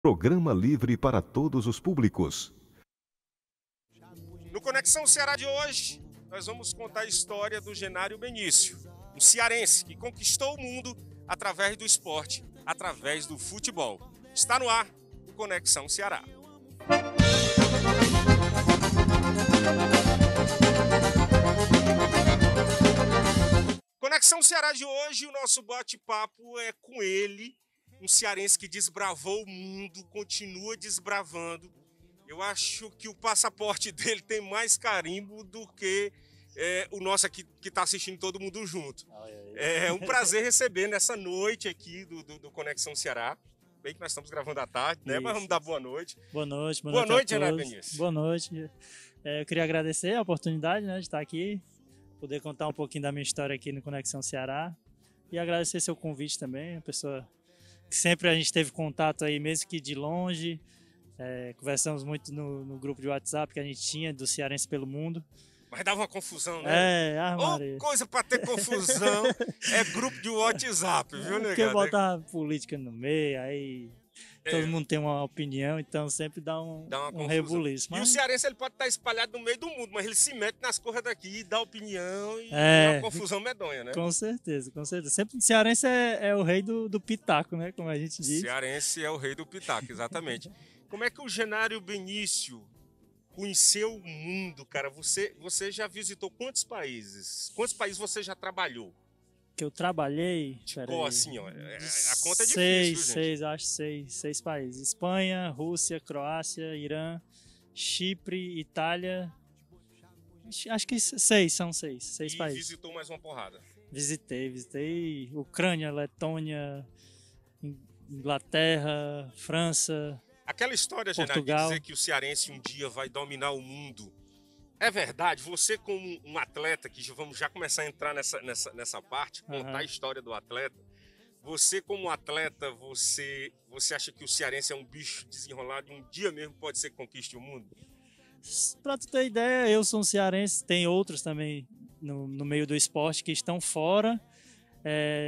Programa livre para todos os públicos. No Conexão Ceará de hoje, nós vamos contar a história do Genário Benício, um cearense que conquistou o mundo através do esporte, através do futebol. Está no ar o Conexão Ceará. Conexão Ceará de hoje, o nosso bate-papo é com ele, um cearense que desbravou o mundo, continua desbravando. Eu acho que o passaporte dele tem mais carimbo do que o nosso aqui que está assistindo todo mundo junto. É um prazer receber nessa noite aqui do Conexão Ceará. Bem que nós estamos gravando à tarde, né? Mas vamos dar boa noite. Boa noite, boa noite, Genário Benício. Boa noite. Eu queria agradecer a oportunidade, né, de estar aqui, poder contar um pouquinho da minha história aqui no Conexão Ceará e agradecer seu convite também, uma pessoa que sempre a gente teve contato aí, mesmo que de longe. Conversamos muito no grupo de WhatsApp que a gente tinha do Cearense pelo Mundo. Mas dava uma confusão, né? Maria. Coisa pra ter confusão é grupo de WhatsApp, viu, negado? Porque botar política no meio, aí todo mundo tem uma opinião, então sempre dá um rebuliço. Mas... E o cearense ele pode estar espalhado no meio do mundo, mas ele se mete nas coisas daqui, dá opinião e é uma confusão medonha, né? Com certeza, com certeza. Sempre o cearense é o rei do pitaco, né? Como a gente diz. Cearense é o rei do pitaco, exatamente. Como é que o Genário Benício conheceu o mundo, cara? Você já visitou quantos países? Quantos países você já trabalhou? Que eu trabalhei... Tipo assim, ó, a conta é difícil, gente. Seis países. Espanha, Rússia, Croácia, Irã, Chipre, Itália... Acho que são seis países. E visitou mais uma porrada? Visitei Ucrânia, Letônia, Inglaterra, França... Aquela história, Genário, de dizer que o cearense um dia vai dominar o mundo. É verdade? Você como um atleta, que vamos já começar a entrar nessa parte, contar a história do atleta. Você como atleta, você acha que o cearense é um bicho desenrolado e um dia mesmo pode ser que conquiste o mundo? Pra tu ter ideia, eu sou um cearense, tem outros também no meio do esporte que estão fora.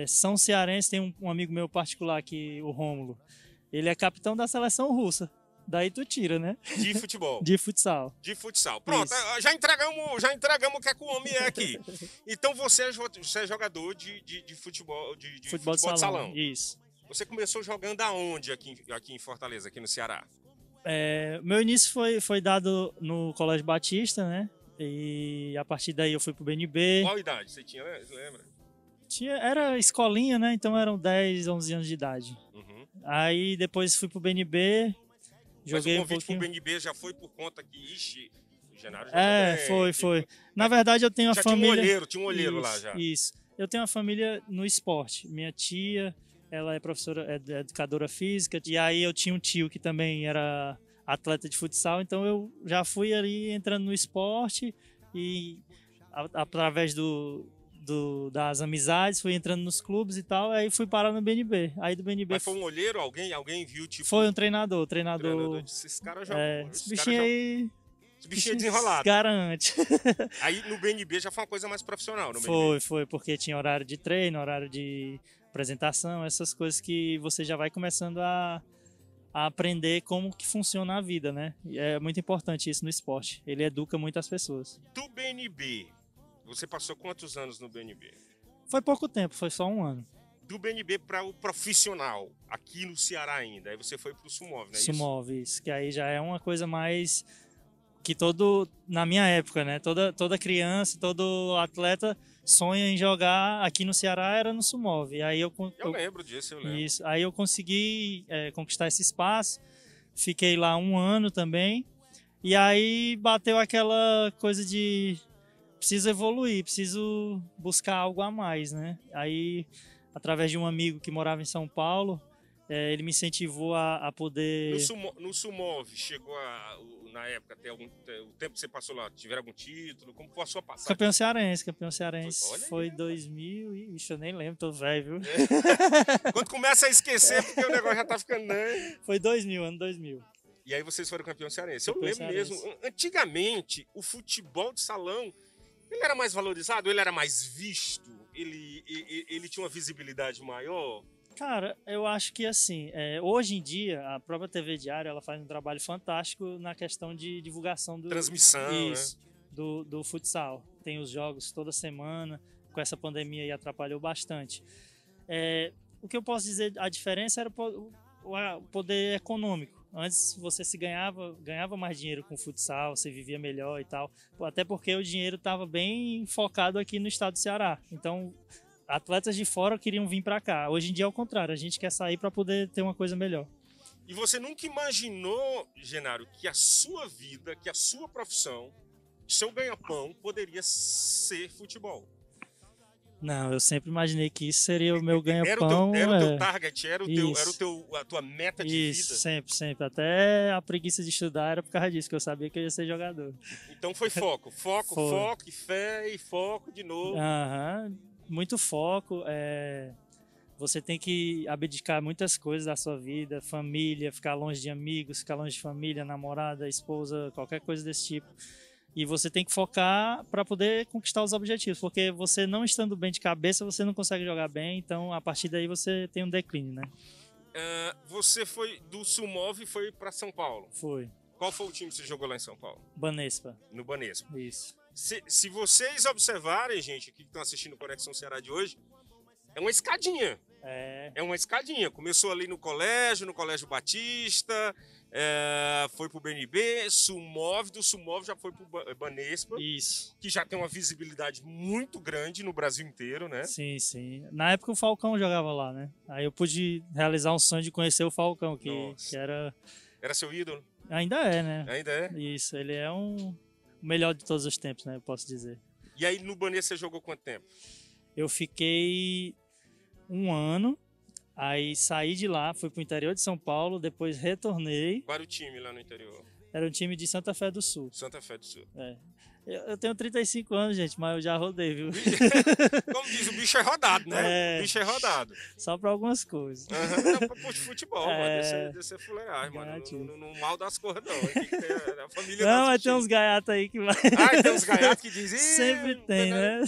São cearenses, tem um amigo meu particular aqui, o Rômulo. Ele é capitão da seleção russa. Daí tu tira, né? De futebol. De futsal. De futsal. Pronto, já entregamos o que é que o homem é aqui. Então você é jogador de futebol, de futebol de salão. Isso. Você começou jogando aonde aqui em Fortaleza, aqui no Ceará? Meu início foi dado no Colégio Batista, né? E a partir daí eu fui pro BNB. Qual idade você tinha, lembra? Era escolinha, né? Então eram 10, 11 anos de idade. Aí depois fui pro BNB, joguei. Mas o convite pro BNB já foi por conta que, o Genário já foi. Na verdade eu tenho uma família... Tinha um olheiro lá já. Isso. Eu tenho uma família no esporte. Minha tia, ela é professora, é educadora física, e aí eu tinha um tio que também era atleta de futsal, então eu já fui ali entrando no esporte e através das amizades, fui entrando nos clubes e tal, aí fui parar no BNB. Aí do BNB... Mas foi um olheiro? Alguém viu, tipo... Foi um treinador. Esse cara jogou. Esse bichinho aí... Esse bichinho é desenrolado. Garante. Aí no BNB já foi uma coisa mais profissional, no BNB? Foi, porque tinha horário de treino, horário de apresentação, essas coisas que você já vai começando a aprender como que funciona a vida, né? E é muito importante isso no esporte. Ele educa muitas pessoas. Do BNB... Você passou quantos anos no BNB? Foi pouco tempo, foi só um ano. Do BNB para o profissional, aqui no Ceará ainda, aí você foi para o Sumov, não é Sumov, isso? Que aí já é uma coisa mais que na minha época, né? Toda criança, todo atleta sonha em jogar aqui no Ceará, era no Sumov. E aí eu lembro disso, eu lembro. Isso, aí eu consegui conquistar esse espaço, fiquei lá um ano também, e aí bateu aquela coisa de... Preciso evoluir, preciso buscar algo a mais, né? Aí, através de um amigo que morava em São Paulo, ele me incentivou a poder... No Sumov, chegou na época, o tempo que você passou lá, tiveram algum título? Como foi a sua passagem? Campeão cearense. Foi 2000 e... Ixi, eu nem lembro, tô velho, viu? Quando começa a esquecer, porque o negócio já tá ficando... Né? Foi ano 2000. E aí vocês foram campeão cearense. Eu lembro mesmo, antigamente, o futebol de salão, ele era mais valorizado, ele era mais visto, ele tinha uma visibilidade maior. Cara, eu acho que assim, hoje em dia a própria TV Diário ela faz um trabalho fantástico na questão de divulgação Transmissão, né? isso, do futsal. Tem os jogos toda semana, com essa pandemia aí atrapalhou bastante. O que eu posso dizer, a diferença era o poder econômico. Antes você ganhava mais dinheiro com o futsal, você vivia melhor e tal, até porque o dinheiro estava bem focado aqui no estado do Ceará. Então atletas de fora queriam vir para cá. Hoje em dia é o contrário, a gente quer sair para poder ter uma coisa melhor. E você nunca imaginou, Genaro, que a sua vida, que a sua profissão, seu ganha-pão poderia ser futebol? Não, eu sempre imaginei que isso seria o meu ganha-pão. Era o teu target, era a tua meta de vida. Isso, sempre. Até a preguiça de estudar era por causa disso, que eu sabia que eu ia ser jogador. Então foi foco, e fé, e foco de novo. Muito foco. Você tem que abdicar muitas coisas da sua vida, família, ficar longe de amigos, ficar longe de família, namorada, esposa, qualquer coisa desse tipo. E você tem que focar para poder conquistar os objetivos, porque você não estando bem de cabeça, você não consegue jogar bem, então a partir daí você tem um declínio, né? Você foi do Sumov e foi para São Paulo? Foi. Qual foi o time que você jogou lá em São Paulo? Banespa. No Banespa. Isso. Se vocês observarem, gente, que estão assistindo o Conexão Ceará de hoje, é uma escadinha. É uma escadinha. Começou ali no Colégio Batista, foi pro BNB, do Sumov já foi pro Banespa. Isso. Que já tem uma visibilidade muito grande no Brasil inteiro, né? Sim. Na época o Falcão jogava lá, né? Aí eu pude realizar um sonho de conhecer o Falcão, que era... Era seu ídolo? Ainda é, né? Ainda é? Isso, ele é o melhor de todos os tempos, né? Eu posso dizer. E aí no Banespa você jogou quanto tempo? Eu fiquei 1 ano, aí saí de lá, fui pro interior de São Paulo, depois retornei. Qual era o time lá no interior? Era um time de Santa Fé do Sul. Santa Fé do Sul. Eu tenho 35 anos, gente, mas eu já rodei, viu? Como diz, o bicho é rodado, né? O bicho é rodado. Só pra algumas coisas. Não, pra futebol, mano. Deve ser fuleiragem, mano. No mal das cores, não. Tem que ter a família. Não, mas tem uns gaiatos aí que vai. Tem uns gaiatos que dizem. Sempre tem, né?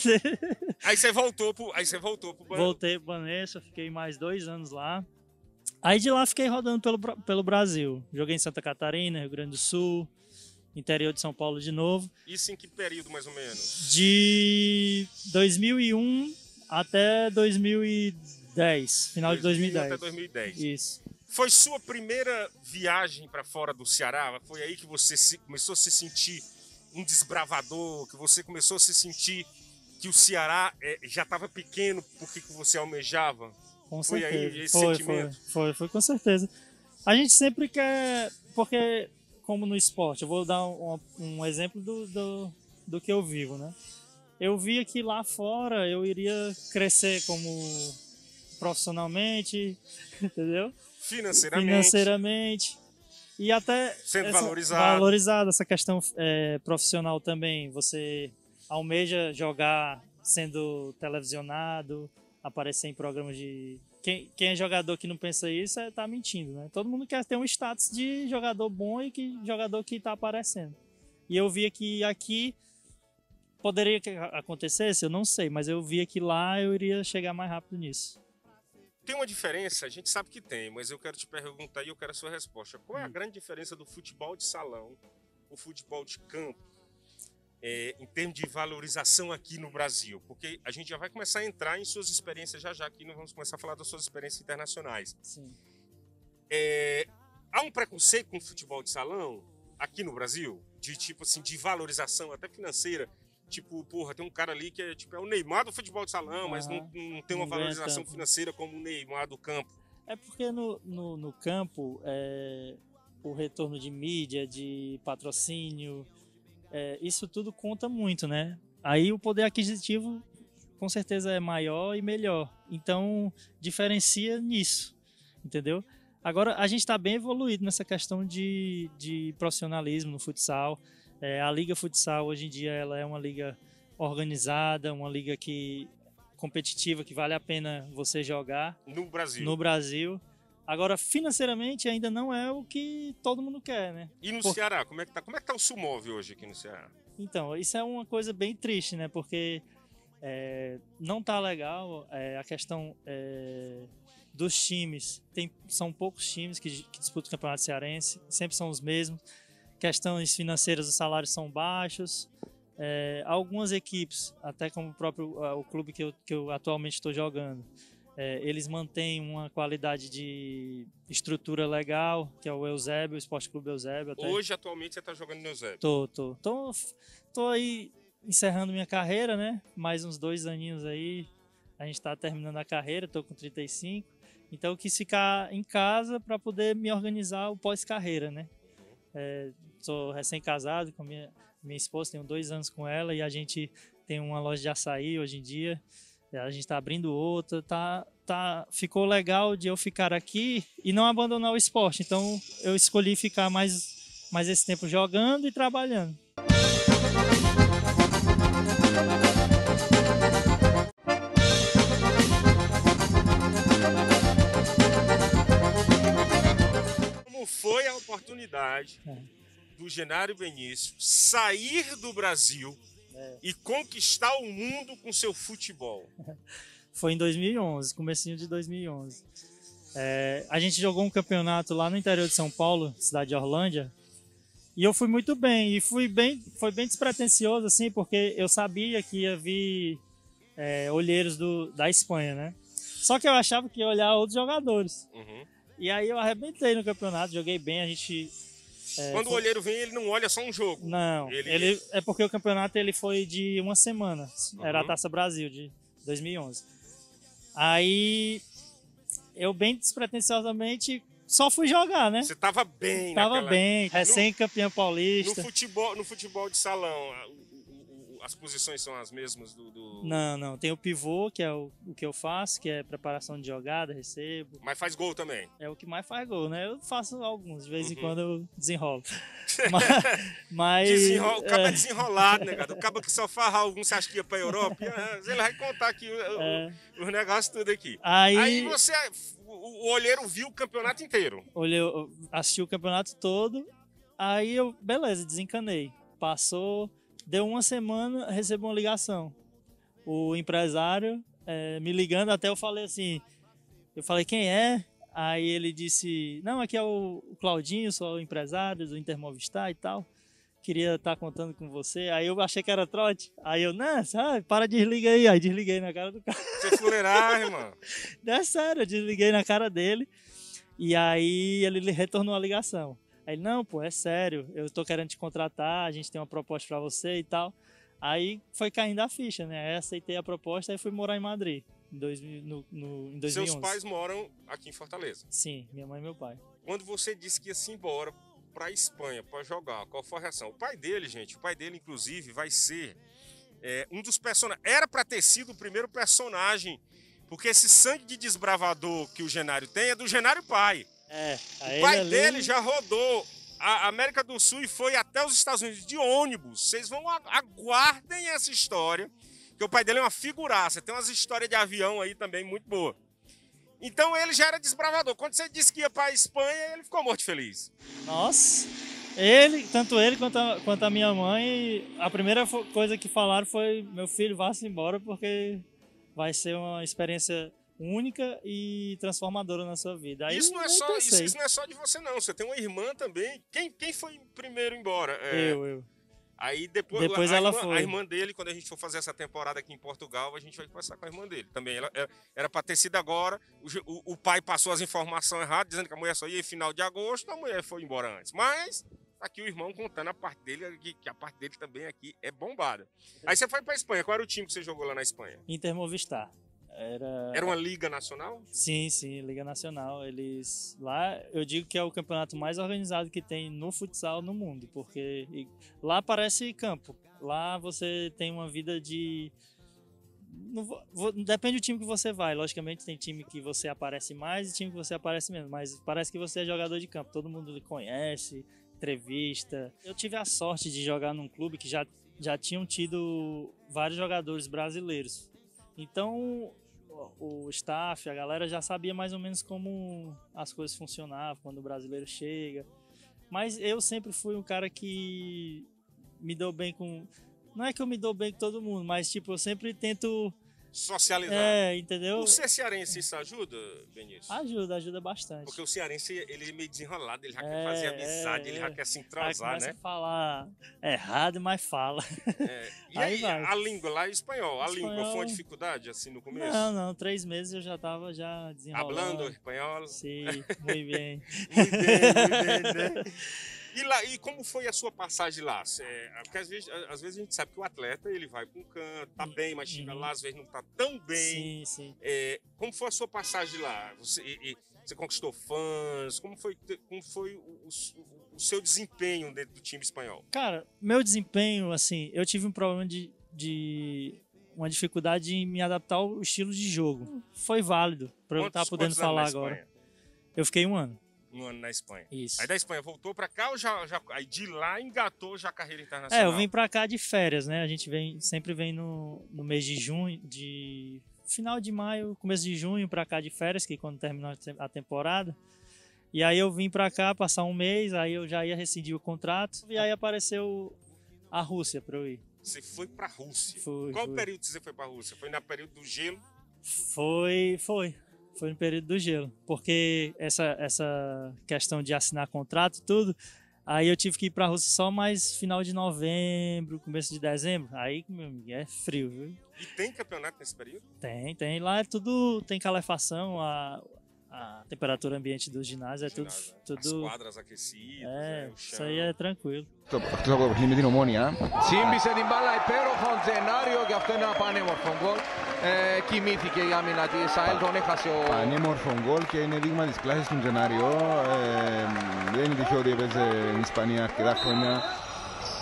Aí você voltou pro Voltei pro Banespa, fiquei mais 2 anos lá. Aí de lá fiquei rodando pelo Brasil. Joguei em Santa Catarina, Rio Grande do Sul, interior de São Paulo de novo. Isso em que período, mais ou menos? De 2001 até 2010, final de 2010. Até 2010. Isso. Foi sua primeira viagem para fora do Ceará? Foi aí que você começou a se sentir um desbravador, que você começou a se sentir que o Ceará já estava pequeno porque que você almejava? Com foi certeza. Aí esse sentimento? Foi com certeza. A gente sempre quer, porque como no esporte, eu vou dar um exemplo do que eu vivo, né? Eu via que lá fora eu iria crescer como profissionalmente, entendeu? Financeiramente. E até sendo valorizado essa questão profissional também. Você almeja jogar sendo televisionado, aparecer em programas de... Quem é jogador que não pensa isso tá mentindo, né? Todo mundo quer ter um status de jogador bom e jogador que tá aparecendo. E eu via que aqui poderia que acontecesse, eu não sei, mas eu via que lá eu iria chegar mais rápido nisso. Tem uma diferença, a gente sabe que tem, mas eu quero te perguntar e eu quero a sua resposta. Qual é a grande diferença do futebol de salão, o futebol de campo, em termos de valorização aqui no Brasil? Porque a gente já vai começar a entrar em suas experiências já aqui, nós vamos começar a falar das suas experiências internacionais. Sim. Há um preconceito com o futebol de salão aqui no Brasil, de tipo assim, de valorização até financeira. Tipo, porra, tem um cara ali que é o Neymar do futebol de salão, mas não tem uma valorização financeira como o Neymar do campo. É porque no campo, o retorno de mídia, de patrocínio, isso tudo conta muito, né? Aí o poder aquisitivo com certeza é maior e melhor. Então, diferencia nisso, entendeu? Agora, a gente está bem evoluído nessa questão de profissionalismo no futsal. A Liga Futsal, hoje em dia, ela é uma liga organizada, uma liga competitiva, que vale a pena você jogar. No Brasil. Agora, financeiramente, ainda não é o que todo mundo quer, né? E no Ceará, como é que tá o Sumov hoje aqui no Ceará? Então, isso é uma coisa bem triste, né? Porque não tá legal a questão dos times, são poucos times que disputam o Campeonato Cearense, sempre são os mesmos. Questões financeiras, os salários são baixos. Algumas equipes, até como o clube que eu atualmente estou jogando, eles mantêm uma qualidade de estrutura legal, que é o Eusébio, o Esporte Clube Eusébio. Hoje, atualmente, você está jogando no Eusébio? Tô aí encerrando minha carreira, né? Mais uns 2 aninhos aí. A gente está terminando a carreira, estou com 35. Então eu quis ficar em casa para poder me organizar o pós-carreira, né? Sou recém-casado com minha esposa, tenho 2 anos com ela e a gente tem uma loja de açaí hoje em dia. A gente está abrindo outra, ficou legal de eu ficar aqui e não abandonar o esporte. Então eu escolhi ficar mais esse tempo jogando e trabalhando. Como foi a oportunidade do Genário Benício sair do Brasil e conquistar o mundo com seu futebol? Foi em 2011, comecinho de 2011. A gente jogou um campeonato lá no interior de São Paulo, cidade de Orlândia, e eu fui muito bem, e foi bem despretensioso, assim, porque eu sabia que ia vir olheiros da Espanha, né? Só que eu achava que ia olhar outros jogadores. E aí eu arrebentei no campeonato, joguei bem, a gente... Quando o olheiro vem, ele não olha só um jogo. Não, ele é porque o campeonato ele foi de uma semana. Era a Taça Brasil de 2011. Aí eu bem despretensiosamente só fui jogar, né? Você tava bem, Tava bem, recém-campeão paulista. No futebol de salão, as posições são as mesmas do... Não. Tem o pivô, que é o que eu faço, que é preparação de jogada, recebo. Mas faz gol também? É o que mais faz gol, né? Eu faço alguns, de vez em quando eu desenrolo. Mas o cabo é desenrolado, né, cara? O cabo que só farra algum, você acha que ia pra Europa? Ele vai contar aqui os negócios tudo aqui. Aí você... O olheiro viu o campeonato inteiro? Eu assisti o campeonato todo, aí eu, beleza, desencanei. Passou... Deu uma semana, recebo uma ligação. O empresário me ligando, até eu falei assim, quem é? Aí ele disse, não, aqui é o Claudinho, sou o empresário do Intermovistar e tal. Queria estar contando com você. Aí eu achei que era trote. Aí eu, não, sabe, desliga aí. Aí desliguei na cara do cara. Você fuleiragem, mano. É sério, eu desliguei na cara dele. E aí ele retornou a ligação. Aí ele, não, pô, é sério, eu tô querendo te contratar, a gente tem uma proposta pra você e tal. Aí foi caindo a ficha, né? Aí aceitei a proposta e fui morar em Madrid, em 2011. Seus pais moram aqui em Fortaleza? Sim, minha mãe e meu pai. Quando você disse que ia se embora pra Espanha pra jogar, qual foi a reação? O pai dele, inclusive, vai ser um dos personagens. Era pra ter sido o primeiro personagem, porque esse sangue de desbravador que o Genário tem é do Genário pai. O pai dele já rodou a América do Sul e foi até os Estados Unidos de ônibus. Vocês aguardem essa história, que o pai dele é uma figuraça. Tem umas histórias de avião aí também muito boa. Então ele já era desbravador. Quando você disse que ia para a Espanha, ele ficou morto feliz. Nossa, tanto ele quanto a minha mãe, a primeira coisa que falaram foi: meu filho, vá-se embora, porque vai ser uma experiência única e transformadora na sua vida. Aí isso não é só de você, não. Você tem uma irmã também. Quem foi primeiro embora? Eu. Aí depois ela foi. A irmã dele, quando a gente for fazer essa temporada aqui em Portugal, a gente vai conversar com a irmã dele. Também ela era para ter sido agora. O pai passou as informações erradas, dizendo que a mulher só ia em final de agosto, a mulher foi embora antes. Mas aqui o irmão contando a parte dele, que a parte dele também aqui é bombada. Aí você foi para Espanha. Qual era o time que você jogou lá na Espanha? Intermovistar. Era uma liga nacional? Sim, liga nacional. Lá eu digo que é o campeonato mais organizado que tem no futsal no mundo, porque lá parece campo. Lá você tem uma vida de... Depende do time que você vai. Logicamente tem time que você aparece mais e time que você aparece menos, mas parece que você é jogador de campo. Todo mundo lhe conhece, entrevista. Eu tive a sorte de jogar num clube que já tinham tido vários jogadores brasileiros. Então o staff, a galera já sabia mais ou menos como as coisas funcionavam quando o brasileiro chega. Mas eu sempre fui um cara que me dou bem com... Não é que eu me dou bem com todo mundo, mas tipo, eu sempre tento Socializar. Entendeu? O ser cearense, isso ajuda, Benício? Ajuda bastante. Porque o cearense, ele é meio desenrolado, ele já quer fazer amizade, ele já quer se Aí entrosar, começa né? a falar errado, mas fala. E Aí aí, vai. a língua lá é espanhol. A língua foi uma Espanhol. dificuldade, assim, no começo? Não, 3 meses eu já tava desenrolando. Hablando espanhol? Sim, muito bem. Muito bem, né? E como foi a sua passagem lá? Porque às vezes a gente sabe que o atleta ele vai para um canto, tá bem, mas chega lá, às vezes não tá tão bem. Sim. Como foi a sua passagem lá? Você conquistou fãs? Como foi o seu desempenho dentro do time espanhol? Cara, meu desempenho, assim, eu tive um problema de uma dificuldade em me adaptar ao estilo de jogo. Foi válido para eu estar podendo falar agora. Eu fiquei 1 ano. 1 ano na Espanha. Isso. Aí da Espanha voltou pra cá ou aí de lá engatou já a carreira internacional? Eu vim pra cá de férias, né? A gente sempre vem no mês de junho, de final de maio, começo de junho pra cá de férias, que é quando terminou a temporada. E aí eu vim pra cá passar 1 mês, aí eu já ia rescindir o contrato e aí apareceu a Rússia pra eu ir. Você foi pra Rússia? Qual período você foi pra Rússia? Foi no período do gelo? Foi no período do gelo, porque essa questão de assinar contrato e tudo, aí eu tive que ir pra Rússia só mais final de novembro, começo de dezembro, aí, meu amigo, é frio, viu? E tem campeonato nesse período? Tem, lá é tudo, tem calefação, a temperatura ambiente do ginásio é tudo... As quadras aquecidas, o chão. Isso aí é tranquilo. Αυτό το παιχνίδι με την Ομόνια. Σύμπησε την μπάλα υπέροχο Τζενάριο και αυτό είναι ένα πανέμορφο γκολ. Κοιμήθηκε η άμυνα της ΑΕΛ, τον έχασε ο... Πανέμορφο γκολ και είναι δείγμα της κλάσης του Τζενάριο. Δεν είναι τυχαίο ότι έπαιζε στην Ισπανία αρκετά χρόνια.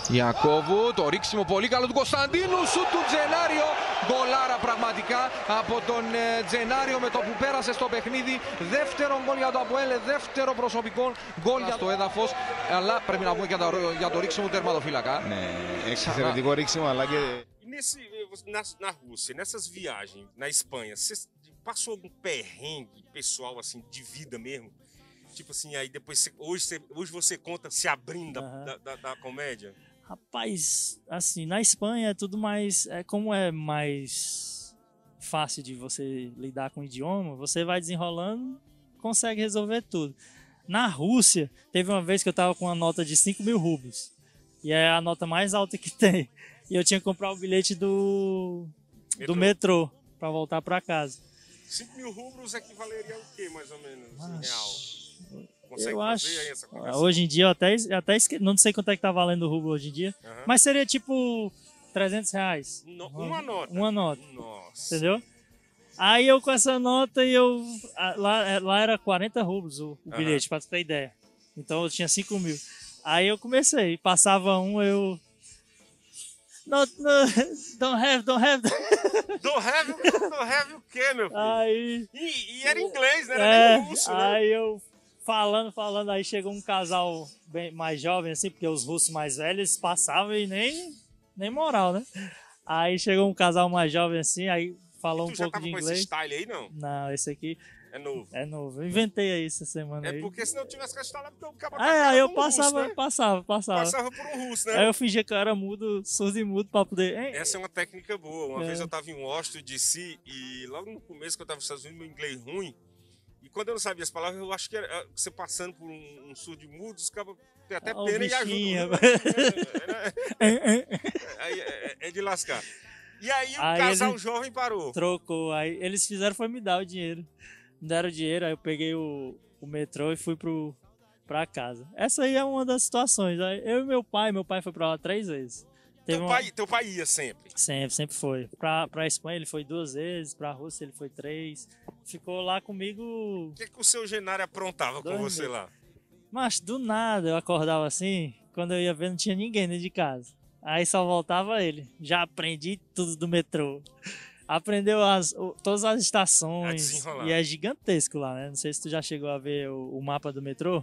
Ιακώβου, το ρίξιμο πολύ καλό του Κωνσταντίνου, σουτ του Τζενάριο. Γκολάρα πραγματικά από τον Τζενάριο με το που πέρασε στο παιχνίδι. Δεύτερο γκολ για το ΑΠΟΕΛ, δεύτερο προσωπικό γκολ για το έδαφος. Αλλά πρέπει να πούμε και για το ρίξιμο του τερματοφύλακα. Ναι, εξαιρετικό ρίξιμο, αλλά και... Na Rússia, nessas viagens, na Espanha, você passou algum perrengue pessoal, assim, de vida mesmo? Tipo assim, aí depois, hoje você conta se abrindo da comédia? Rapaz, assim, na Espanha é tudo mais... Como é mais fácil de você lidar com o idioma, você vai desenrolando, consegue resolver tudo. Na Rússia, teve uma vez que eu tava com uma nota de 5.000 rublos. E é a nota mais alta que tem. E eu tinha que comprar o bilhete do metrô pra voltar pra casa. 5.000 rublos equivaleria ao quê, mais ou menos, em real? Eu acho. Hoje em dia eu até esqueci, não sei quanto é que tá valendo o rublo hoje em dia, mas seria tipo R$300. Uma nota? Uma nota. Nossa. Entendeu? Aí eu com essa nota lá era 40 rublos o bilhete, pra tu ter ideia. Então eu tinha 5.000. Aí eu comecei, passava eu... Don't have. Don't have o quê, meu filho? Aí... E era inglês, né? Era nem russo, né? Aí eu falando, aí chegou um casal bem mais jovem, assim, porque os russos mais velhos passavam e nem moral, né? Aí chegou um casal mais jovem assim, aí falou um pouco de inglês. Com esse style aí, não? Não, esse aqui é novo. É novo. Eu inventei aí essa semana aí. É porque se não tivesse que estyle, porque o cara aí eu passava, russo, né? passava. Passava por um russo, né? Aí eu fingia que eu era mudo, surdo e mudo pra poder... Essa é uma técnica boa. Uma vez eu tava em Washington, D.C. e logo no começo que eu tava nos Estados Unidos, meu inglês ruim. E quando eu não sabia as palavras, eu acho que era você passando por um surdo e mudo, os caras têm até pena e ajudam. É de lascar. E aí o casal jovem parou. Trocou. Aí eles fizeram foi me dar o dinheiro. Me deram o dinheiro, aí eu peguei o metrô e fui pra casa. Essa aí é uma das situações. Eu e meu pai foi pra lá 3 vezes. Teu pai ia sempre? Sempre foi. Pra Espanha ele foi 2 vezes, pra Rússia ele foi 3. Ficou lá comigo... O que o seu Genário aprontava com você lá? Mas do nada eu acordava assim, quando eu ia ver não tinha ninguém dentro de casa. Aí só voltava ele. Já aprendi tudo do metrô. Aprendeu todas as estações. E é gigantesco lá, né? Não sei se tu já chegou a ver o mapa do metrô.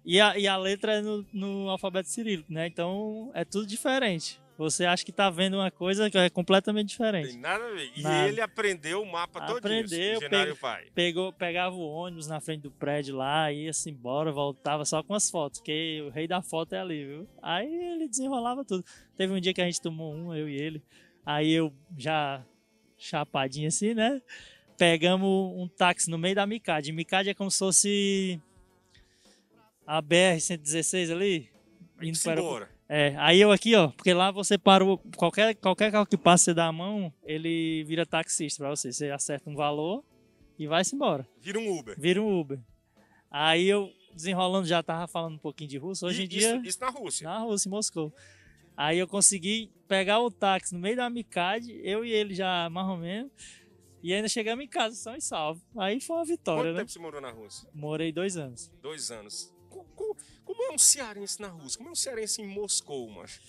E a letra é no alfabeto cirílico, né? Então é tudo diferente. Você acha que tá vendo uma coisa que é completamente diferente. Tem nada a ver. E ele aprendeu o mapa todinho. Aprendeu, pegava o ônibus na frente do prédio lá, ia-se embora, voltava só com as fotos, porque o rei da foto é ali, viu? Aí ele desenrolava tudo. Teve um dia que a gente tomou eu e ele, aí eu já chapadinho assim, né? Pegamos um táxi no meio da Micade. Micade é como se fosse a BR-116 ali. Indo para embora. aí eu aqui, ó, porque lá você parou, qualquer carro que passa, você dá a mão, ele vira taxista pra você. Você acerta um valor e vai-se embora. Vira um Uber. Vira um Uber. Aí eu, desenrolando, já tava falando um pouquinho de russo. Hoje em dia... Isso na Rússia? Na Rússia, em Moscou. Aí eu consegui pegar o táxi no meio da Micade, eu e ele já mais ou menos, e ainda chegamos em casa, são e salvo. Aí foi uma vitória, Quanto né? tempo você morou na Rússia? Morei 2 anos. 2 anos. Como é um cearense na Rússia? Como é um cearense em Moscou, macho?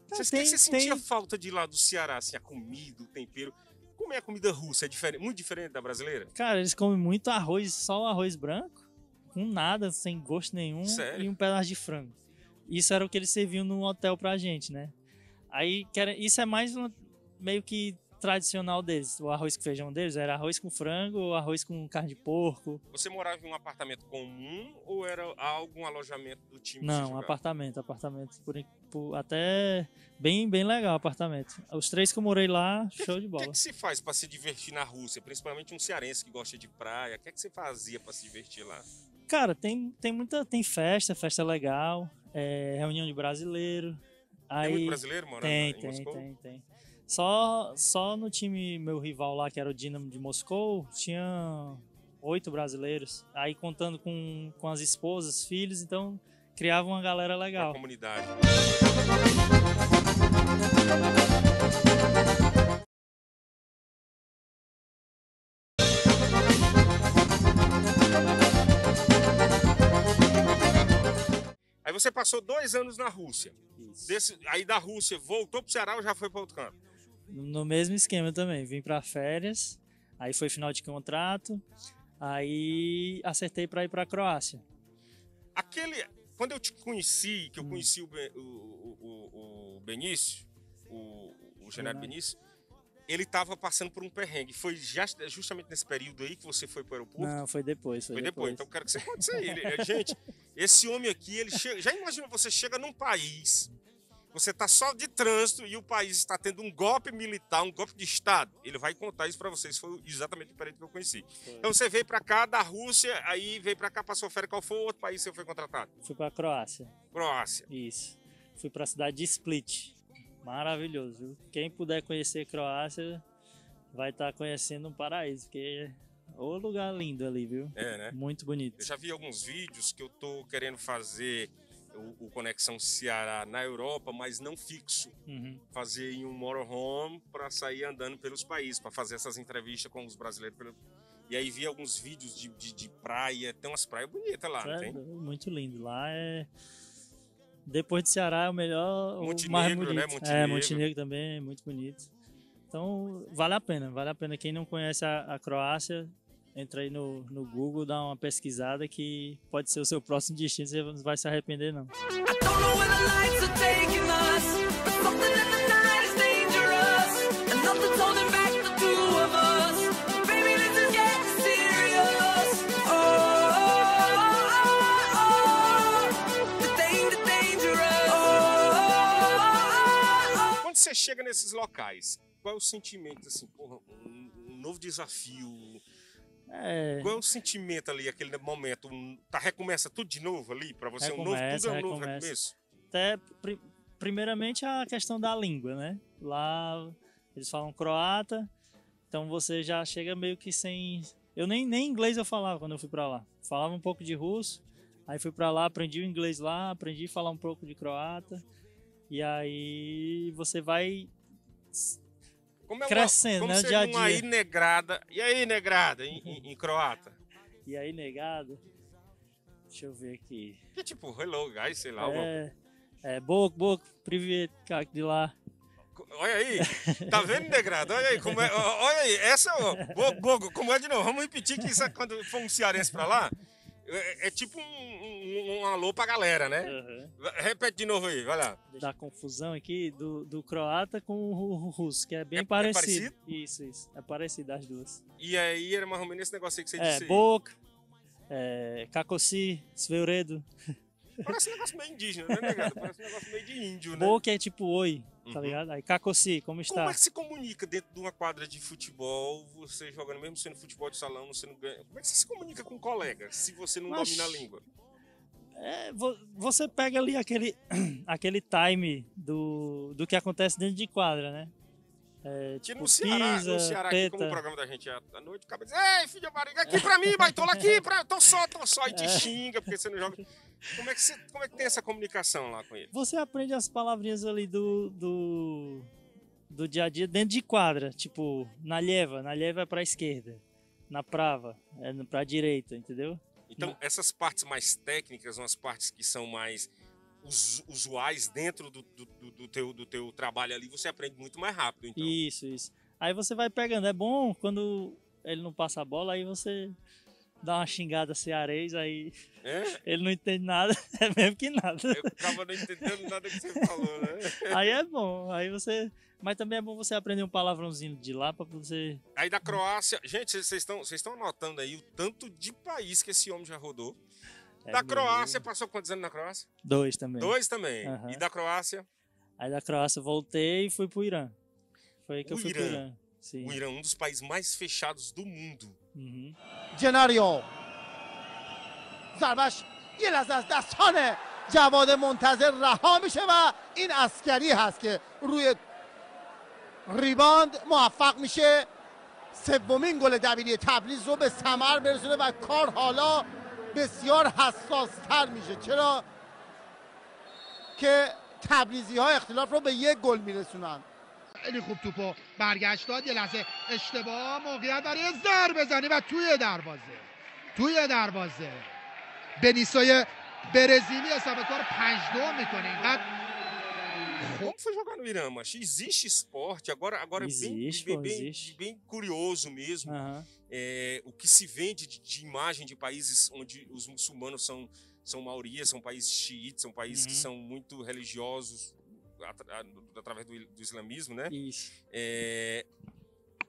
Você sentia falta de lá do Ceará, assim, a comida, o tempero? Como é a comida russa? É diferente, muito diferente da brasileira? Cara, eles comem muito arroz, só o arroz branco, com nada, sem gosto nenhum. Sério? E um pedaço de frango. Isso era o que eles serviam no hotel pra gente, né? Aí, isso é mais meio que tradicional deles. O arroz com feijão deles era arroz com frango ou arroz com carne de porco. Você morava em um apartamento comum ou era algum alojamento do time? Que Não, você apartamento. Até bem legal apartamento. Os 3 que eu morei lá, show de bola. O que se faz para se divertir na Rússia? Principalmente um cearense que gosta de praia. O que você fazia para se divertir lá? Cara, tem festa legal, reunião de brasileiro. Tem muito brasileiro morando em Moscou? Tem. Só no time, meu rival lá, que era o Dinamo de Moscou, tinha 8 brasileiros. Aí contando com as esposas, filhos, então criava uma galera legal. Uma comunidade. Aí você passou 2 anos na Rússia. Isso. Aí da Rússia voltou pro Ceará ou já foi para outro canto? No mesmo esquema também. Vim para férias, aí foi final de contrato, aí acertei para ir para Croácia. Quando eu te conheci, que eu conheci o Benício, o Genaro Benício, ele estava passando por um perrengue. Foi justamente nesse período aí que você foi para o aeroporto? Não, foi depois. Foi depois. Então eu quero que você conte isso aí. Gente, esse homem aqui, ele chega, já imagina, você chega num país, você está só de trânsito e o país está tendo um golpe militar, um golpe de Estado. Ele vai contar isso para vocês. Foi exatamente o período que eu conheci. Foi. Então você veio para cá da Rússia, aí veio para cá, passou férias. Qual foi o outro país que você foi contratado? Fui para Croácia. Croácia. Isso. Fui para a cidade de Split. Maravilhoso, viu? Quem puder conhecer Croácia vai estar conhecendo um paraíso, porque é um lugar lindo ali, viu? É, né? Muito bonito. Eu já vi alguns vídeos que eu tô querendo fazer o Conexão Ceará na Europa, mas não fixo. Uhum. Fazer em um motorhome para sair andando pelos países, para fazer essas entrevistas com os brasileiros. E aí vi alguns vídeos de praia, tem umas praias bonitas lá, não tem? Muito lindo. Lá é... Depois de Ceará é o melhor, Montenegro, o mais bonito. né? Montenegro. Montenegro também é muito bonito. Então, vale a pena. Quem não conhece a Croácia, entra aí no Google, dá uma pesquisada que pode ser o seu próximo destino, você não vai se arrepender, não. Você chega nesses locais, qual é o sentimento, assim, porra, um novo desafio? Qual é o sentimento ali, aquele momento? Recomeça tudo de novo ali, pra você? Tudo é um novo recomeço? Até, primeiramente, a questão da língua, né? Lá eles falam croata, então você já chega meio que sem... Eu nem inglês eu falava quando eu fui pra lá. Falava um pouco de russo, aí fui pra lá, aprendi o inglês lá, aprendi a falar um pouco de croata. E aí você vai crescendo, né? Dia a dia. Aí, negrada. E aí, negrada, em croata? E aí, negado? Deixa eu ver aqui. Que tipo, hello, guys, sei lá. Bok, privet, как дела? Olha aí, tá vendo, negrado? Olha aí, como é. Olha aí, essa, Bok, como é de novo? Vamos repetir que isso, quando for um cearense pra lá, é tipo um alô pra galera, né? Uhum. Repete de novo aí, vai lá. Da confusão aqui do croata com o russo, que é bem parecido. É parecido? Isso. É parecido as duas. E aí era mais ou menos esse negócio aí que você disse. Bok, Kakosi, Sveuredo. Parece um negócio meio indígena, né, negado? Parece um negócio meio de índio, né? Bok é tipo oi. tá ligado? Aí, Cacossi, como está? Como é que se comunica dentro de uma quadra de futebol, você jogando, mesmo sendo futebol de salão, você não ganha? Como é que você se comunica com um colega, se você não domina a língua? Você pega ali aquele time do que acontece dentro de quadra, né? Tipo, no Ceará aqui, como o programa da gente é à noite, acaba dizendo, ei, filho de barriga, aqui pra mim, baitola, aqui, tô só, e te xinga, porque você não joga. Como é que tem essa comunicação lá com ele? Você aprende as palavrinhas ali do dia a dia dentro de quadra, tipo, na leva é pra esquerda, na prava é pra direita, entendeu? Então, essas partes mais técnicas, umas partes que são mais usuais dentro do teu trabalho ali, você aprende muito mais rápido, então. Isso. Aí você vai pegando. É bom quando ele não passa a bola, aí você dá uma xingada cearês, aí ele não entende nada, é mesmo que nada. Eu acabo não entendendo nada que você falou, né? Aí é bom, mas também é bom você aprender um palavrãozinho de lá pra você... Aí da Croácia... Gente, vocês estão anotando aí o tanto de país que esse homem já rodou. Da Croácia, passou quantos anos na Croácia? 2 também. 2 também. Uhum. E da Croácia? Aí da Croácia eu voltei e fui pro Irã. Foi aí que eu fui pro Irã. Sim. O Irã é um dos países mais fechados do mundo. جناریو ضربش یه لحظه از دستان جواد منتظر رها میشه و این عسکری هست که روی ریباند موفق میشه سومین گل دبیری تبریز رو به ثمر برسونه و کار حالا بسیار حساستر میشه. چرا که تبریزی ها اختلاف رو به 1 گل میرسونن. خیلی خوب توپو برگشت داد، یه لحظه اشتباه، موقعیت برای ضربه زنی و توی دروازه بنیسوی برزیلی حساب کار 5-2 میکنه. اینقدر Como foi jogar no Irã, macho? Existe esporte, agora existe. bem curioso mesmo. O que se vende de imagem de países onde os muçulmanos são maioria, são países xiitas, são países que são muito religiosos através do islamismo, né? Isso.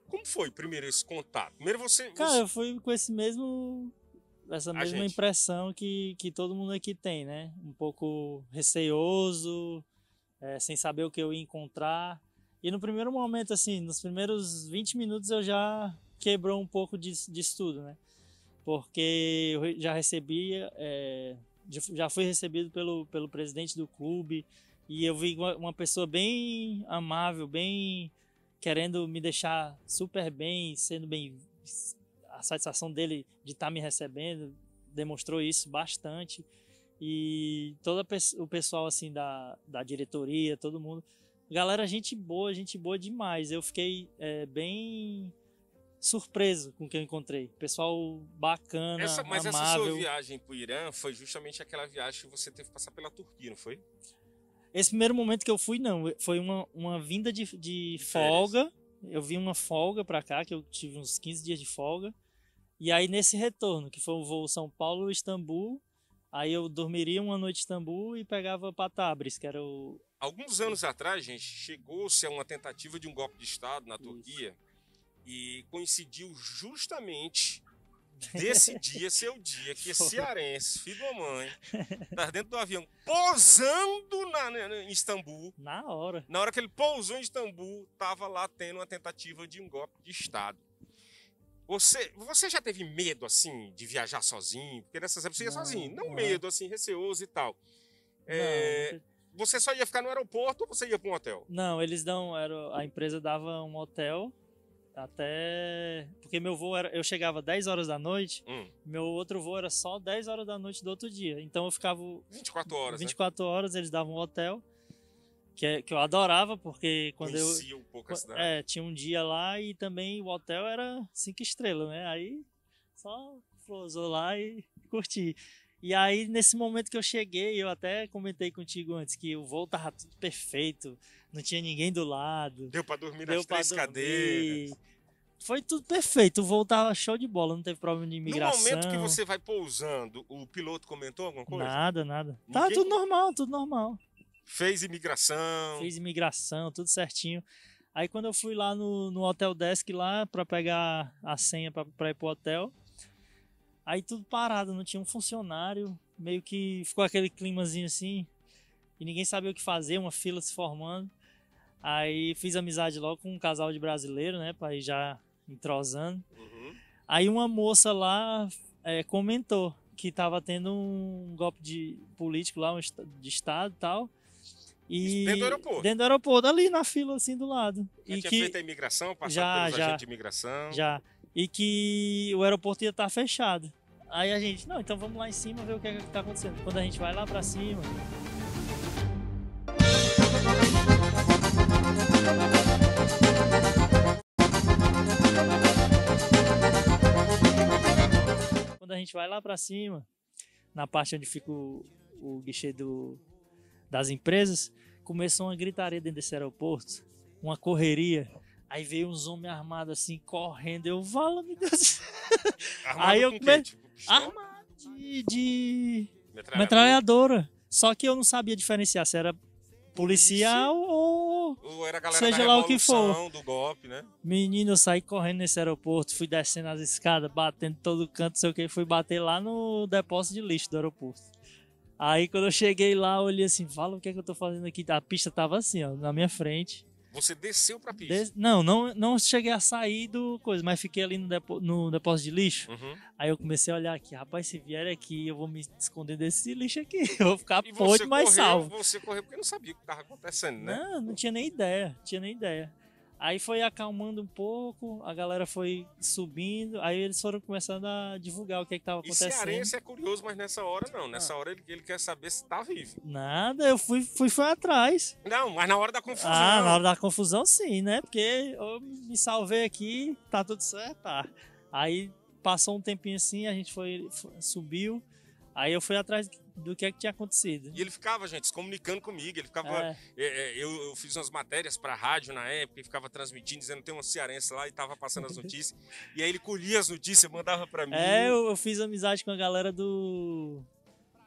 Como foi primeiro esse contato? Primeiro você... Cara, eu fui com essa mesma impressão que todo mundo aqui tem, né? Um pouco receoso, sem saber o que eu ia encontrar. E no primeiro momento, assim, nos primeiros 20 minutos eu já quebrou um pouco disso tudo, né? Porque eu já fui recebido pelo presidente do clube e eu vi uma pessoa bem amável, bem querendo me deixar super bem, sendo bem... A satisfação dele de estar me recebendo demonstrou isso bastante. E todo o pessoal assim da diretoria, todo mundo, galera, gente boa demais. Eu fiquei bem surpreso com o que eu encontrei. Pessoal bacana, mas amável. Essa sua viagem pro Irã foi justamente aquela viagem que você teve que passar pela Turquia, não foi? Esse primeiro momento que eu fui, não. Foi uma vinda de folga. Eu vim uma folga pra cá, que eu tive uns 15 dias de folga. E aí nesse retorno, que foi o voo São Paulo-Istambul, aí eu dormiria uma noite em Istambul e pegava para Tabriz, que era o... Alguns anos atrás, gente, chegou-se a uma tentativa de um golpe de Estado na Turquia e coincidiu justamente desse dia ser o dia que esse cearense, filho da mãe, tá dentro do avião, pousando em Istambul. Na hora. Na hora que ele pousou em Istambul, tava lá tendo uma tentativa de um golpe de Estado. Você já teve medo, assim, de viajar sozinho? Porque nessas épocas você ia sozinho. Não medo, assim, receoso e tal. Você só ia ficar no aeroporto ou você ia para um hotel? Não, a empresa dava um hotel até... Porque meu voo eu chegava 10 horas da noite, meu outro voo era só 10 horas da noite do outro dia. Então eu ficava... 24 horas, 24 horas, eles davam um hotel, que eu adorava, porque quando conhecia um pouco a cidade. Tinha um dia lá e também o hotel era 5 estrelas, né? Aí só pousou lá e curti. E aí nesse momento que eu cheguei, eu até comentei contigo antes que o voo tava tudo perfeito, não tinha ninguém do lado. Deu pra dormir nas 3 cadeiras. Foi tudo perfeito, o voo tava show de bola, não teve problema de imigração. No momento que você vai pousando, o piloto comentou alguma coisa? Nada. Tá tudo normal. Fez imigração, tudo certinho. Aí quando eu fui lá no Hotel Desk lá pra pegar a senha pra ir pro hotel, aí tudo parado, não tinha um funcionário, meio que ficou aquele climazinho assim, e ninguém sabia o que fazer, uma fila se formando. Aí fiz amizade logo com um casal de brasileiro, né? Pra ir já entrosando. Uhum. Aí uma moça lá comentou que tava tendo um golpe de político lá, de estado e tal. E Dentro do aeroporto? Dentro do aeroporto, ali na fila, assim, do lado. Já E tinha que feito a imigração, passado já, pelos já. agentes de imigração? já. E que o aeroporto ia estar fechado. Aí a gente, não, então vamos lá em cima ver o que é que tá acontecendo. Quando a gente vai lá pra cima... Quando a gente vai lá pra cima, na parte onde fica o guichê das empresas, começou uma gritaria dentro desse aeroporto, uma correria. Aí veio uns homens armados assim, correndo. Eu falo, meu Deus. Armado Aí eu com quê? Tipo, pistola? armado de Metralhadora? metralhadora. Só que eu não sabia diferenciar se era policial ou... Ou era a galera Seja da lá o que for. revolução, do golpe, né? Menino, eu saí correndo nesse aeroporto, fui descendo as escadas, batendo todo canto, não sei o que, fui bater lá no depósito de lixo do aeroporto. Aí quando eu cheguei lá, eu olhei assim, fala o que é que eu tô fazendo aqui. A pista tava assim, ó, na minha frente. Você desceu pra pista? Não cheguei a sair do coisa, mas fiquei ali no depósito de lixo. Uhum. Aí eu comecei a olhar aqui, rapaz, se vier aqui, eu vou me esconder desse lixo aqui. Eu vou ficar E podre, mas salvo. Você correu porque não sabia o que tava acontecendo, né? Não tinha nem ideia, Aí foi acalmando um pouco, a galera foi subindo, aí eles foram começando a divulgar o que estava E acontecendo. cearense é curioso, mas nessa hora não. Nessa hora ele quer saber se tá vivo. Nada, eu fui atrás. Não, mas na hora da confusão. Ah, na hora da confusão sim, né? Porque eu me salvei aqui, tá tudo certo, tá. Aí passou um tempinho assim, a gente subiu, aí eu fui atrás do que tinha acontecido. E ele ficava, gente, se comunicando comigo. Ele ficava. Eu fiz umas matérias pra rádio na época e ficava transmitindo, dizendo que tem um cearense lá e tava passando as notícias. E aí ele colhia as notícias, mandava pra mim. Eu fiz amizade com a galera do.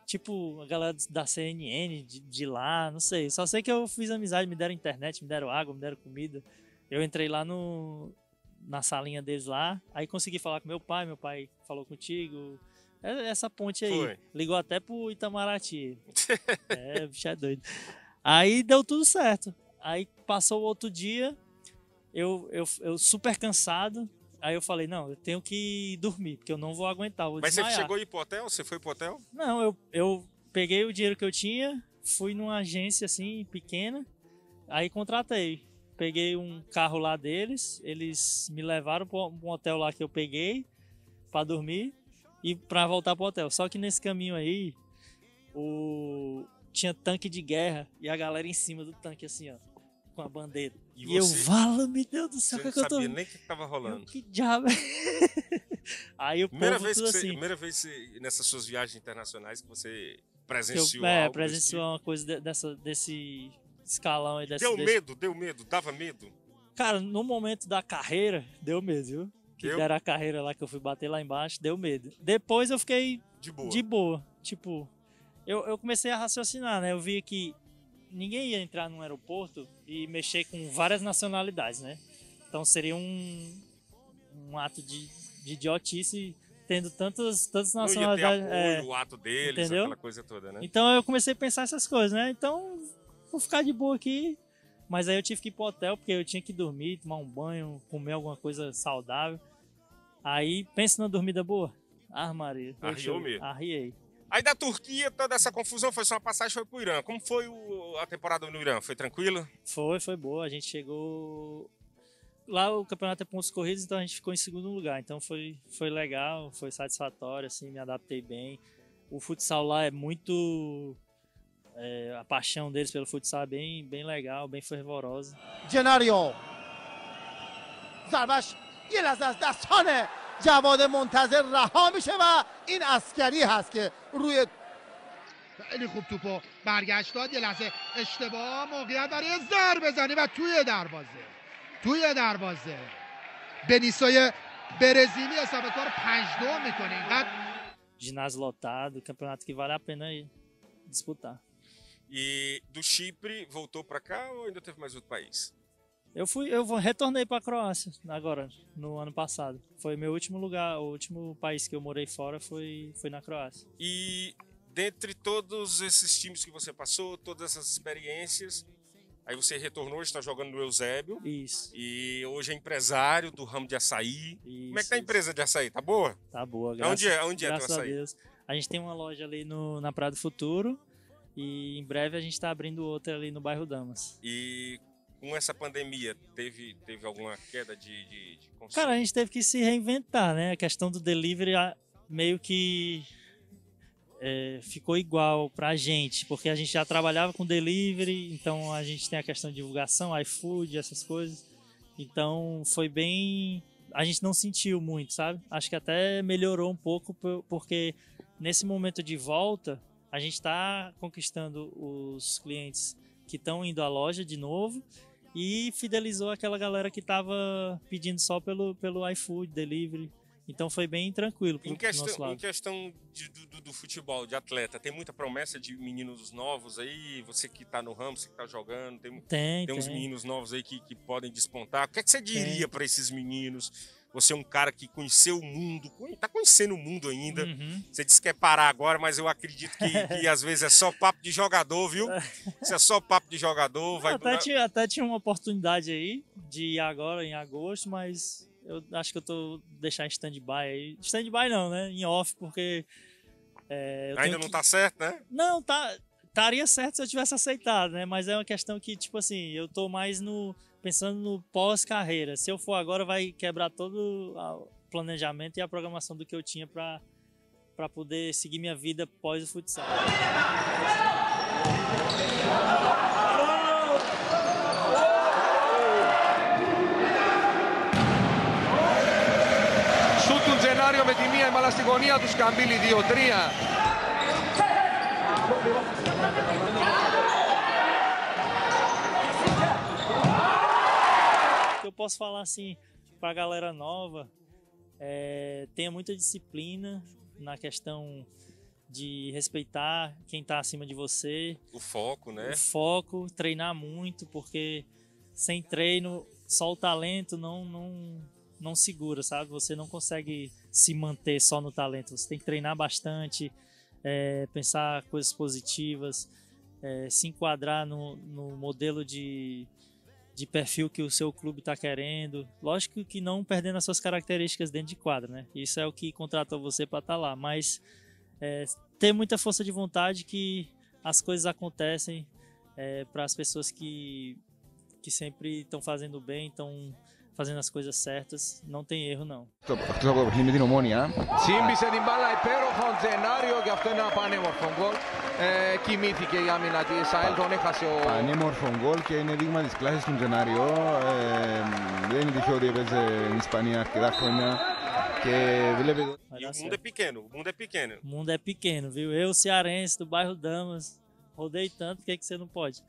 Tipo, a galera da CNN, de lá, não sei. Só sei que eu fiz amizade, me deram internet, me deram água, me deram comida. Eu entrei lá na salinha deles lá, aí consegui falar com meu pai falou contigo. Essa ponte aí. Foi. Ligou até pro Itamaraty. Bicho é doido. Aí deu tudo certo. Aí passou o outro dia, eu super cansado. Aí eu falei, não, eu tenho que dormir, porque eu não vou aguentar, vou Mas desmaiar. você chegou a ir pro hotel? Você foi pro hotel? Não, eu peguei o dinheiro que eu tinha, fui numa agência assim, pequena, aí contratei. Peguei um carro lá deles, eles me levaram para um hotel lá que eu peguei para dormir e para voltar pro hotel. Só que nesse caminho aí, tinha tanque de guerra e a galera em cima do tanque assim, ó, com a bandeira. E eu, vala-me Deus do céu, você que eu não tô... sabia nem o que tava rolando. Que diabo. Aí o Primeira povo vez, tudo assim. primeira vez nessas suas viagens internacionais que você presenciou algo presenciou uma coisa desse escalão aí. Deu medo, dava medo? Cara, no momento da carreira, deu medo, viu? Que deram a carreira lá que eu fui bater lá embaixo, deu medo. Depois eu fiquei de boa. Tipo, eu comecei a raciocinar, né? Eu vi que ninguém ia entrar num aeroporto e mexer com várias nacionalidades, né? Então seria um ato de idiotice tendo tantas nacionalidades. Não ia ter apoio, o ato deles, entendeu? Aquela coisa toda, né? Então eu comecei a pensar essas coisas, né? Então, vou ficar de boa aqui. Mas aí eu tive que ir pro hotel, porque eu tinha que dormir, tomar um banho, comer alguma coisa saudável. Aí, pensa numa dormida boa. Ah, Maria. Arriou mesmo. Arriei. Aí da Turquia, toda essa confusão, foi só uma passagem, foi pro Irã. Como foi a temporada no Irã? Foi tranquila? Foi boa. A gente chegou... Lá o campeonato é pontos corridos, então a gente ficou em segundo lugar. Então foi legal, foi satisfatório, assim, me adaptei bem. O futsal lá é muito... a paixão deles pelo futsal é bem legal, bem fervorosa. جناریو ضربش یه لحظه از دستان جواد منتظر رها میشه و این عسکری هست که روی خیلی خوب توپو برگشت داد. یه لحظه اشتباه موقعیت برای ضربه زنی و توی دروازه بنیسوی برزیلی حساب کار 5-2 میکنه. اینقدر ginásio lotado, campeonato que vale a pena disputar. E do Chipre, voltou para cá ou ainda teve mais outro país? Retornei para a Croácia agora, no ano passado. Foi meu último lugar, o último país que eu morei fora foi na Croácia. E dentre todos esses times que você passou, todas essas experiências, Aí você retornou, está jogando no Eusébio. Isso. E hoje é empresário do ramo de açaí. Isso, Como é que tá a empresa de açaí? Tá boa? Tá boa, Onde é teu graças a açaí? Deus. A gente tem uma loja ali na Praia do Futuro e em breve a gente está abrindo outra ali no bairro Damas. E com essa pandemia, teve alguma queda de consumo? Cara, a gente teve que se reinventar, né? A questão do delivery meio que ficou igual pra gente, porque a gente já trabalhava com delivery, então a gente tem a questão de divulgação, iFood, essas coisas. Então foi bem... A gente não sentiu muito, sabe? Acho que até melhorou um pouco, porque nesse momento de volta, a gente está conquistando os clientes que estão indo à loja de novo e fidelizou aquela galera que estava pedindo só pelo iFood, delivery. Então foi bem tranquilo pro nosso lado. Em questão do futebol, de atleta, tem muita promessa de meninos novos aí? Você que tá no ramo, você que tá jogando, tem uns meninos novos aí que podem despontar. O que é que você diria para esses meninos? Você é um cara que conheceu o mundo, tá conhecendo o mundo ainda. Uhum. Você disse que quer parar agora, mas eu acredito que às vezes é só papo de jogador, viu? Se é só papo de jogador, vai... Até tinha uma oportunidade aí de ir agora, em agosto, mas... Eu acho que eu tô deixando em stand-by aí. Stand-by não, né? Em off, porque... ainda não tá certo, né? Não, estaria certo se eu tivesse aceitado, né? Mas é uma questão que, tipo assim, eu tô mais pensando no pós-carreira. Se eu for agora, vai quebrar todo o planejamento e a programação do que eu tinha pra poder seguir minha vida pós o futsal. Τζενάριο με τη μία, αλλά στη γωνία του Σκαμπίλη 2-3. O que eu posso falar assim pra galera nova, tenha muita disciplina na questão de respeitar quem tá acima de você. O foco, né? O foco, treinar muito, porque sem treino, só o talento não segura, sabe? Você não consegue se manter só no talento. Você tem que treinar bastante, pensar coisas positivas, se enquadrar no modelo de perfil que o seu clube está querendo. Lógico que não perdendo as suas características dentro de quadra, né? Isso é o que contratou você para estar lá. Mas ter muita força de vontade que as coisas acontecem para as pessoas que sempre estão fazendo bem, estão fazendo as coisas certas, não tem erro não. Αυτό το παιχνίδι με την Ομόνια. Σύμπησε την μπάλα υπέροχο Τζενάριο και αυτό είναι ένα πανέμορφο γκολ. Κοιμήθηκε η άμυνα της ΑΕΛ, τον έχασε ο... Πανέμορφο γκολ και είναι δείγμα της κλάσης του Τζενάριο. Δεν είναι τυχαίο ότι έπαιζε στην Ισπανία αρκετά χρόνια. Και βλέπει... E o mundo é pequeno, o mundo é pequeno. O mundo é pequeno, viu? Eu, cearense, do bairro Damas, rodei tanto, por que você não pode?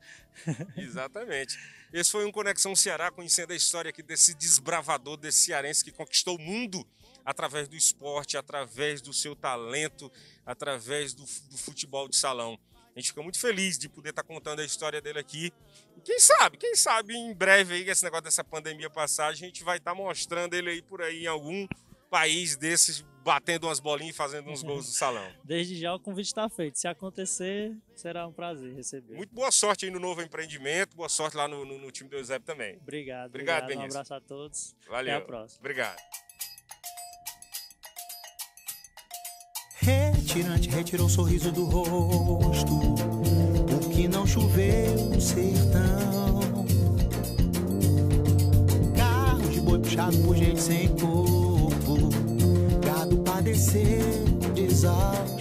Exatamente. Esse foi um Conexão Ceará, conhecendo a história aqui desse desbravador, desse cearense que conquistou o mundo através do esporte, através do seu talento, através do futebol de salão. A gente fica muito feliz de poder estar contando a história dele aqui. E quem sabe em breve aí, esse negócio dessa pandemia passar, a gente vai estar mostrando ele aí por aí em algum país desses, batendo umas bolinhas e fazendo uns gols no salão. Desde já o convite está feito. Se acontecer, será um prazer receber. Muito boa sorte aí no novo empreendimento, boa sorte lá no time do Eusébio também. Obrigado, Benício. Um abraço a todos. Valeu. Até a próxima. Obrigado. Retirante retirou o sorriso do rosto, porque não choveu no sertão. Carro de boi puxado por gente sem corpo, gado padeceu de exausto.